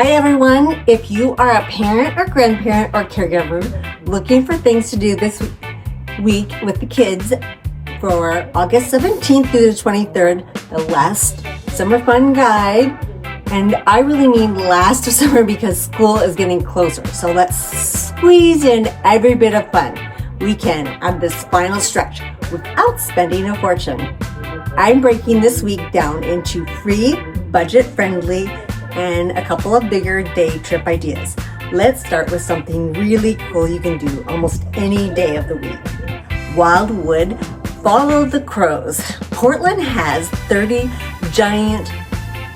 Hi everyone, if you are a parent or grandparent or caregiver looking for things to do this week with the kids for August 17th through the 23rd, the last summer fun guide, and I really mean last of summer because school is getting closer, so let's squeeze in every bit of fun we can on this final stretch without spending a fortune. I'm breaking this week down into free, budget-friendly, and a couple of bigger day trip ideas. Let's start with something really cool you can do almost any day of the week. Wildwood, follow the crows. Portland has 30 giant,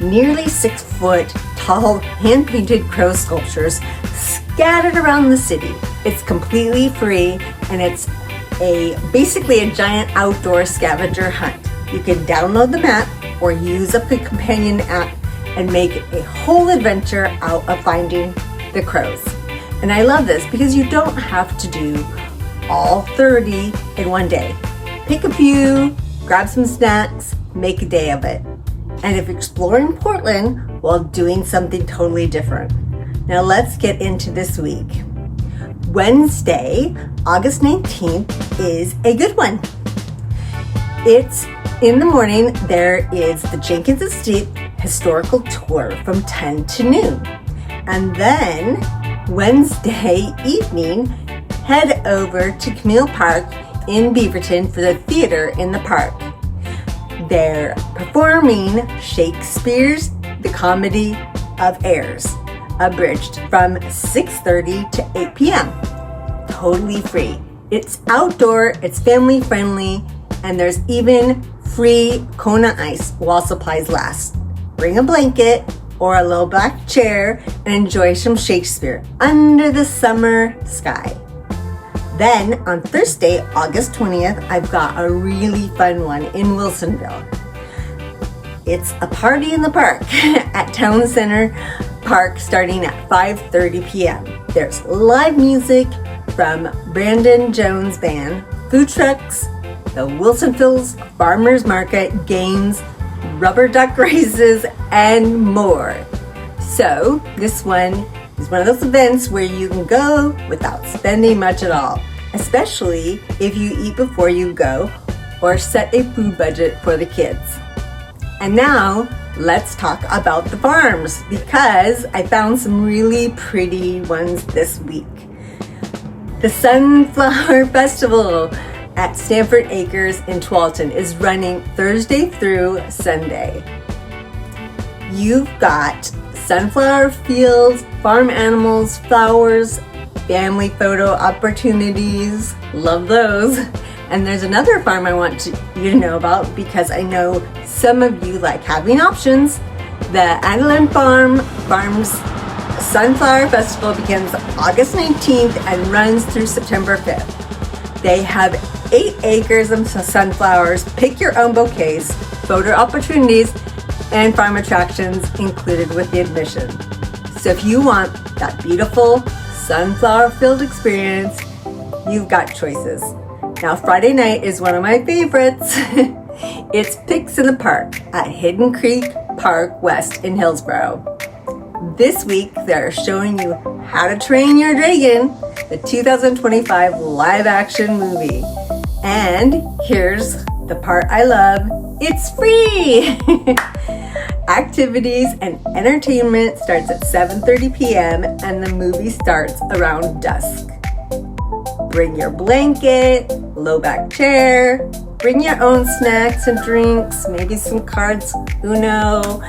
nearly 6-foot tall hand-painted crow sculptures scattered around the city. It's completely free and it's basically a giant outdoor scavenger hunt. You can download the map or use a companion app and make a whole adventure out of finding the crows. And I love this because you don't have to do all 30 in one day. Pick a few, grab some snacks, make a day of it. And if exploring Portland while doing something totally different. Now let's get into this week. Wednesday, August 19th is a good one. It's in the morning, there is the Jenkins Estate historical tour from 10 to noon. And then Wednesday evening, head over to Camille Park in Beaverton for the theater in the park. They're performing Shakespeare's The Comedy of Errors, abridged from 6:30 to 8 p.m. Totally free. It's outdoor, it's family friendly, and there's even free Kona ice while supplies last. Bring a blanket or a low back chair and enjoy some Shakespeare under the summer sky. Then on Thursday, August 20th, I've got a really fun one in Wilsonville. It's a party in the park at Town Center Park starting at 5:30 p.m. There's live music from Brandon Jones Band, food trucks, the Wilsonville's Farmers Market, games, rubber duck races, and more. So this one is one of those events where you can go without spending much at all, especially if you eat before you go or set a food budget for the kids. And now let's talk about the farms because I found some really pretty ones this week. The Sunflower Festival at Stanford Acres in Tualatin is running Thursday through Sunday. You've got sunflower fields, farm animals, flowers, family photo opportunities, love those. And there's another farm I want you to know about because I know some of you like having options. The Adeline Farms Sunflower Festival begins August 19th and runs through September 5th. They have 8 acres of sunflowers, pick your own bouquets, photo opportunities, and farm attractions included with the admission. So if you want that beautiful sunflower field experience, you've got choices. Now Friday night is one of my favorites. It's Picks in the Park at Hidden Creek Park West in Hillsboro. This week they're showing you How to Train Your Dragon, the 2025 live action movie. And here's the part I love, it's free! Activities and entertainment starts at 7:30 p.m. and the movie starts around dusk. Bring your blanket, low back chair, bring your own snacks and drinks, maybe some cards, Uno.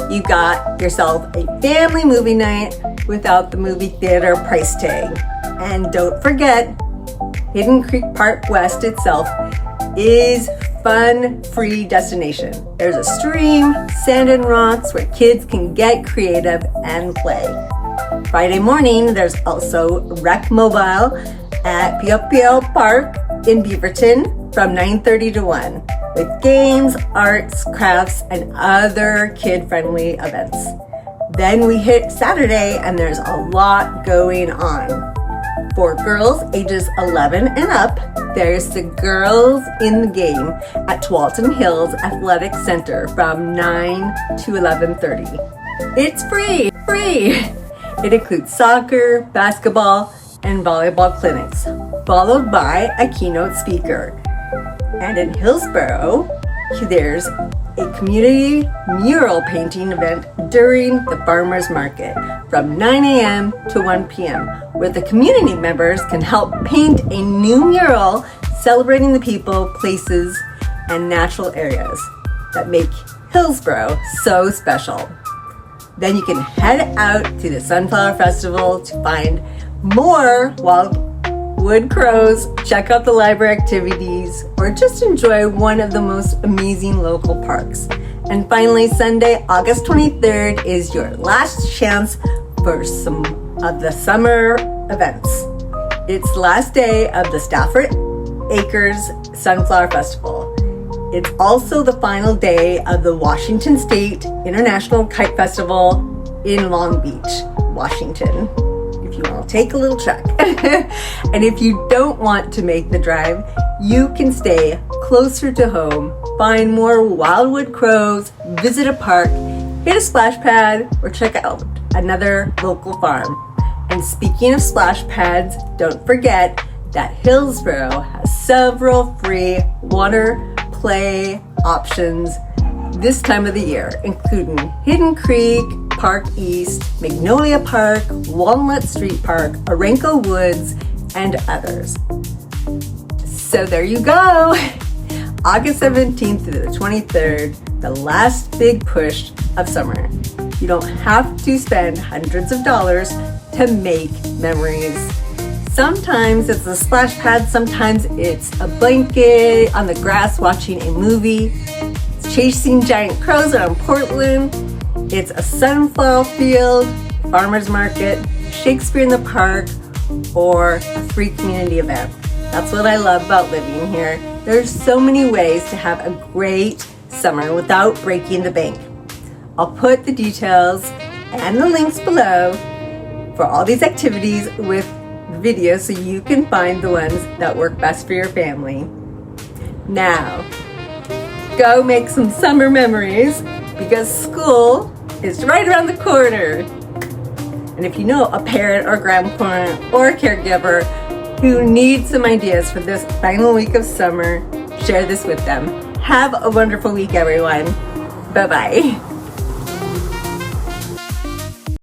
You got yourself a family movie night without the movie theater price tag. And don't forget, Hidden Creek Park West itself is fun, free destination. There's a stream, sand and rocks where kids can get creative and play. Friday morning, there's also Rec Mobile at Pio Park in Beaverton from 9:30 to 1 with games, arts, crafts, and other kid-friendly events. Then we hit Saturday and there's a lot going on. For girls ages 11 and up, there's the Girls in the Game at Tualatin Hills Athletic Center from 9 to 11:30. It's free! It includes soccer, basketball, and volleyball clinics, followed by a keynote speaker. And in Hillsboro, there's a community mural painting event during the farmers market from 9 a.m. to 1 p.m. where the community members can help paint a new mural celebrating the people, places, and natural areas that make Hillsboro so special. Then you can head out to the Sunflower Festival to find more Wildwood Crows, check out the library activities, or just enjoy one of the most amazing local parks. And finally, Sunday, August 23rd is your last chance for some of the summer events. It's the last day of the Stafford Acres Sunflower Festival. It's also the final day of the Washington State International Kite Festival in Long Beach, Washington. If you want to take a little trek. And if you don't want to make the drive, you can stay closer to home, find more Wildwood Crows, visit a park, hit a splash pad, or check out another local farm. And speaking of splash pads, don't forget that Hillsboro has several free water play options this time of the year, including Hidden Creek, Park East, Magnolia Park, Walnut Street Park, Aranco Woods, and others. So there you go. August 17th through the 23rd, the last big push of summer. You don't have to spend hundreds of dollars to make memories. Sometimes it's a splash pad, sometimes it's a blanket on the grass watching a movie. It's chasing giant crows around Portland. It's a sunflower field, farmer's market, Shakespeare in the park, or a free community event. That's what I love about living here. There's so many ways to have a great summer without breaking the bank. I'll put the details and the links below for all these activities with videos so you can find the ones that work best for your family. Now, go make some summer memories because school is right around the corner. And if you know a parent or grandparent or a caregiver who needs some ideas for this final week of summer, share this with them. Have a wonderful week, everyone. Bye-bye.